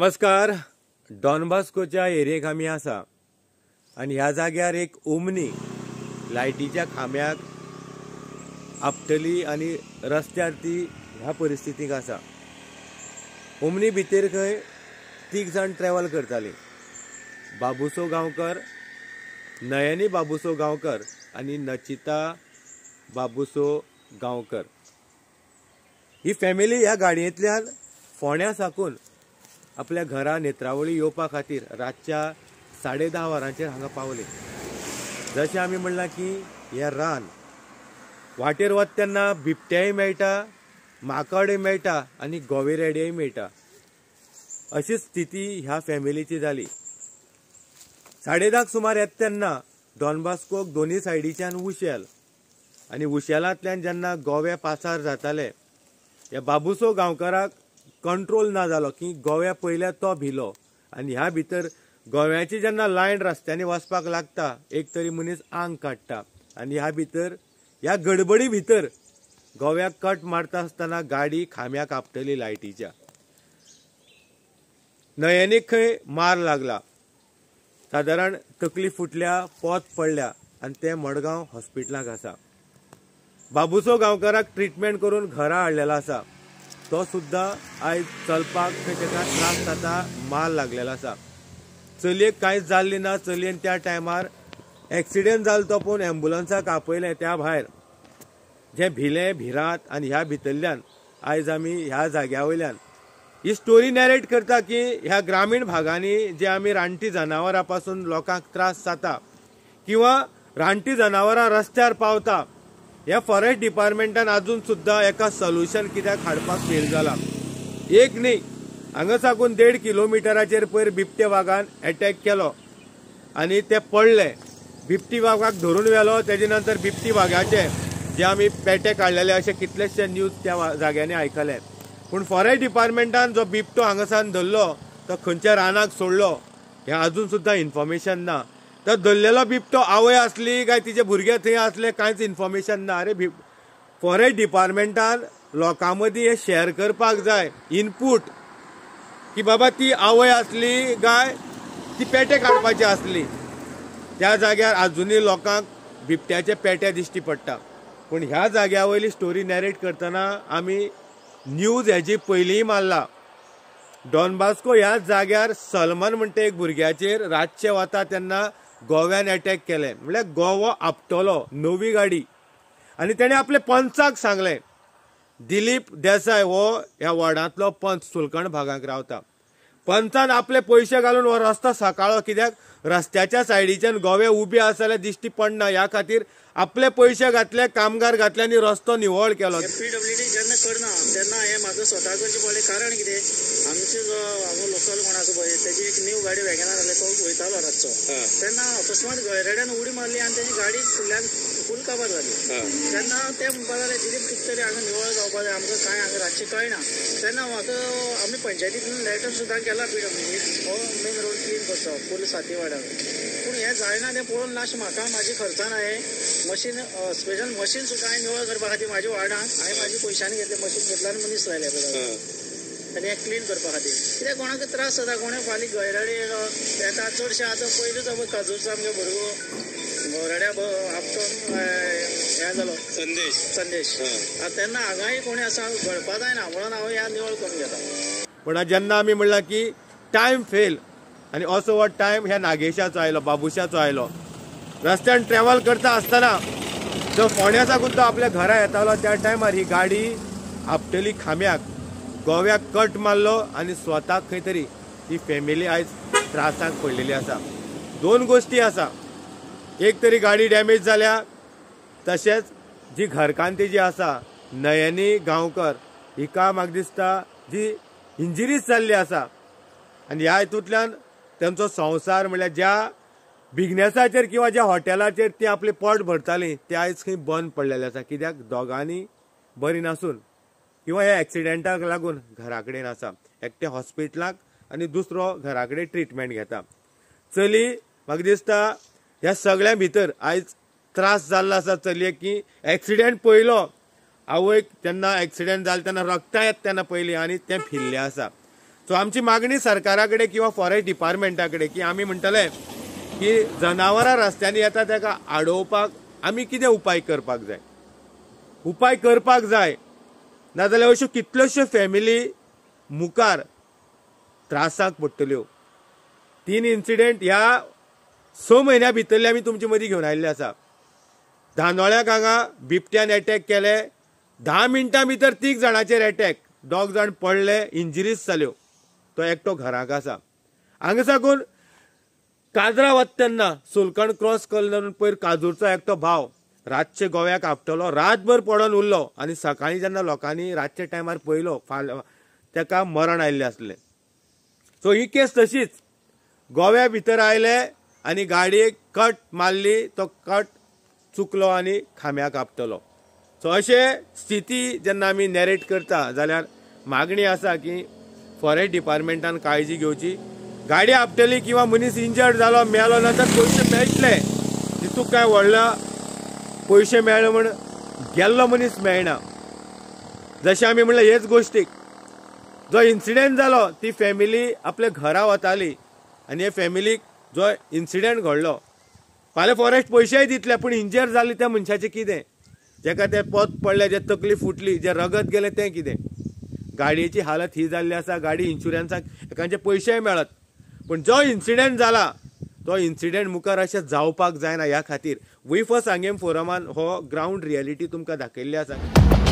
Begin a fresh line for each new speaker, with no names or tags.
नमस्कार. डॉन बॉस्कोच्या एरियेक आमी आसा आणि ह्या जाग्यार एक ओमनी लायटीच्या खांब्याक आपटली आणि रस्त्यार ती ह्या परिस्थितीक आसा. ओमनी भितर खंय 3 जण ट्रॅव्हल करताली. बाबूसो गांवकर, नयनी बाबूसो गांवकर आणि नचिता बाबूसो गांवकर. ही फॅमिली ह्या गाडयेंतल्यान फोंड्या साकून आपल्या घरा नेत्रावळी येवपा खातीर रातच्या 10:30 वरांचेर हांगा पावले. जशें आमी म्हणलां की हें रान, वाटेर वता तेन्ना बिबटेय मेळटा, माकडय मेळटा आणि गोवेरेडेय मेळटा. अशी स्थिती ह्या फॅमिलीची जाली. 10:30 सुमार येता तेन्ना डॉन बॉस्कोक दोनी सायडीच्यान उशेल आणि उशेलांतल्यान जेन्ना गोवे पासार जाताले, ह्या बाबूसो गांवकाराक कंट्रोल ना जालो की गोव्या पयल्या तो भिलो आणि ह्या भितर गोव्याची जेन्ना लायन रस्त्यांनी वचपाक लागता एक तरी मनीस आंग काडटा आणि ह्या भितर ह्या गडबडी भितर गोव्याक कट मारता आसतना गाडी खांब्याक आपटली लायटीच्या. नयनीक खंय मार लागला, सादारण तकली फुटल्या, पोत पडल्या आणि ते मडगांव हॉस्पिटलाक आसा. बाबूसो गांवकाराक ट्रीटमेंट करून घरा हाडलेलो आसा. तो सुद्धा आयज चलपाक ताका त्रास जाता, मार लागलेलो आसा. चलयेक कांयच जाल्ली ना. चलयेन त्या टायमार एक्सिडेंट जालो तो पळोवन एम्ब्युलन्साक आपयलें. त्या भायर जे भिले भिरांत आणि ह्या भितरल्यान आयज आमी ह्या जाग्या वयल्यान ही स्टोरी नॅरेट करता की ह्या ग्रामीण भागांनी जे आमी रानटी जनावरां पासून लोकांक त्रास जाता किंवा रानटी जनावरां रस्त्यार पावता, ह्या फॉरेस्ट डिपार्टमेंटान अजून सुद्धा एका सोल्युशन कित्याक हाडपाक फेल जाला. एक न्ही, हांगा साकून 1.5 किलोमिटराचेर पयर बिबटे वाघान अटॅक केलो आणि ते पडले. बिबटी वाघाक धरून व्हेलो. तेजे नंतर बिबटी वाघाचे जे आमी पेटे काडलेले अशे कितलेशे न्यूज त्या जाग्यांनी आयकले. पूण फॉरेस्ट डिपार्टमेंटान जो बिबटो हांगासान धरलो तो खंयच्या रानाक सोडलो हें अजून सुद्धा इन्फॉर्मेशन ना. तो धरलेलो बिबटो आवय असली काय तिचे भुरगे थंय असले कांयच इन्फॉर्मेशन ना. अरे फॉरेस्ट डिपार्टमेंटान लोकां मदीं हे शेअर करपाक जाय इनपूट की बाबा ती आवय असली काय ती पेटे काडपाची असली. त्या जाग्यार अजुनूय लोकांक बिबट्याचे पेटे दिश्टी पडटा. पूण ह्या जाग्या वयली स्टोरी नॅरेट करतना आमी न्यूज हेजी पयलींय मारला. डॉन बॉस्को ह्या जाग्यार सलमान म्हणटा एक भुरग्याचेर रातचे वता तेन्ना गोव्यान अटॅक केले. म्हणल्यार गोवो आपटलो, नवी गाडी. आणि तेणे आपले पंचाक सांगले. दिलीप देसाय हो ह्या वॉर्डांतलो पंच सुलकण भागांक रावता. पंचान आपले पयशे घालून हो रस्तो सकाळो, कित्याक रस्त्याच्या सायडीच्यान गोवे उबे आसा जाल्यार दिश्टी पडना ह्या खातीर आपले पयशे घातले, कामगार घातले आणि रस्तो निवळ केलो.
PWD जेन्ना करना तेन्ना हे म्हाका स्वता करचें पडलें. कारण कितें, आमचे जो हांगो लोकल कोण आसा पळय तेजी एक न्यू गाडी वॅगनार आसले, तो वयतालो रातचो. तेन्ना अकस्मात गयरेड्यान उडी मारली आणि तेजी गाडी फुडल्यान फूल काबार जाली. तेन्ना ते म्हणपा लागले दिलीप कितें तरी हांगा निवळ जावपा जाय, आमकां कांय हांगा रातचें कळना. तेन्ना म्हाका आमी पंचायतींतल्यान लेटर सुद्दां केला PWD हो मेन रोड क्लीन करचो फूल सातीवाड्यार. पूण हें जायना तें पळोवन लास्ट म्हाका म्हाजी खर्चान हांवें मशीन स्पेशल मशीन सुद्दां हांवें निवळ करपा खातीर म्हाज्या वार्डांत हांवें म्हाजी पयशांनी घेतले मशीन घेतला आनी मनीस लायले आनी हें क्लीन करपा खातीर. कित्याक कोणाक त्रास जाता, कोणें फाल्यां गयराडे येता. चडशे आतां पयलूच आमकां काजूरचो आमगे भुरगो गयराड्या आपटून हें जालो संदेश. तेन्ना हांगाय कोणी आसा घडपा जायना म्हणून हांव ह्या निवळ करून घेता.
पण जेन्ना आमी म्हणलां की टायम फेल आणि असो हो टायम ह्या नागेशाचो आयलो, बाबुशाचो आयलो. रस्त्यान ट्रॅव्हल करता आसतना जो फोंड्या साकून तो आपल्या घरा येतालो त्या टायमार ही गाडी आपटली खांब्याक, गोव्याक कट मारलो आणि स्वताक खंय तरी ही फॅमिली आयज त्रासाक पडलेली आसा. 2 गोश्टी आसा. एक तरी गाडी डॅमेज जाल्या, तशेंच जी घरकांती जी आसा नयनी गांवकर हिका म्हाका दिसता जी इंजरीज जाल्ली आसा आणि ह्या हितूंतल्यान तांचो संवसार म्हणल्यार ज्या बिझनेसाचेर किंवा ज्या हॉटेलाचेर ती आपली पोट भरताली ते आयज खंय बंद पडलेले आसा. कित्याक दोगांनी बरी नासून किंवा ह्या एक्सिडेंटाक लागून घरा कडेन आसा. एकटे हॉस्पिटलाक आणि दुसरो घरा कडेन ट्रिटमेंट घेता. चली म्हाका दिसता ह्या सगळ्या भितर आयज त्रास जाल्लो आसा चलयेक की एक्सिडेंट पयलो आवयक तेन्ना एक्सिडेंट जालो तेन्ना रगता येता तेन्ना पयलीं आनी तें फिरलें आसा. सो आमची मागणी सरकारा कडेन किंवा फॉरेस्ट डिपार्टमेंटा कडेन की आमी म्हणटले की जनावरां रस्त्यांनी येता ताका आडोवपाक आमी कितें उपाय करपाक जाय नाजाल्यार अश्यो कितल्योश्यो फॅमिली मुखार त्रासाक पडटल्यो. 3 इन्सिडेंट ह्या 6 म्हयन्या भितरले आमी तुमचे मदीं घेवन आयिल्ले आसा. धानोळ्याक हांगा बिबट्यान अटॅक केले, 10 मिनटां भितर 3 जाणांचेर अटॅक, 2 जाण पडले, इंजरीज जाल्यो. तो एकटो घराक आसा. हांगा साकून काजरा वता तेन्ना सुलकण क्रॉस करून पयर काजूरचो एकटो भाव रातचे गोव्याक आपटलो, रातभर पडून उरलो आनी सकाळीं जेन्ना लोकांनी रातच्या टायमार पळयलो ताका मरण आयिल्लें आसलें. सो ही केस तशीच गोव्या भितर आयले आनी गाडयेक कट मारली, तो कट चुकलो आनी खांब्याक आपटलो. सो अशे स्थिती जेन्ना आमी नॅरेट करता जाल्यार मागणी आसा की फॉरेस्ट डिपार्टमेंटान काळजी घेवची. गाडी आपटली किंवा मनीस इंजर्ड जालो मेलो नंतर पयशे मेळटले, तितूंत काय व्हडला पयशे मेळ्ळे म्हण गेल्लो मनीस मेळना. जशें आमी म्हणलें हेच गोश्टीक जो इन्सिडेंट जालो ती फॅमिली आपल्या घरा वताली आनी हे फॅमिलीक जो इन्सिडेंट घडलो फाल्यां फॉरेस्ट पयशेय दितले पूण इंजर जाली त्या मनशाचें कितें, जेका ते पोत पडले, जे तकली फुटली, जे रगत गेले तें कितें. गाडयेची हालत ही जाल्ली आसा, गाडी इन्शुरन्साक एकांचे पयशेय मेळत, पूण जो इन्सिडेंट जाला तो इन्सिडेंट मुखार अशें जावपाक जायना. ह्या खातीर वी फॉर सांगें फोरमान हो ग्रावंड रियलिटी तुमकां दाखयल्ली आसा.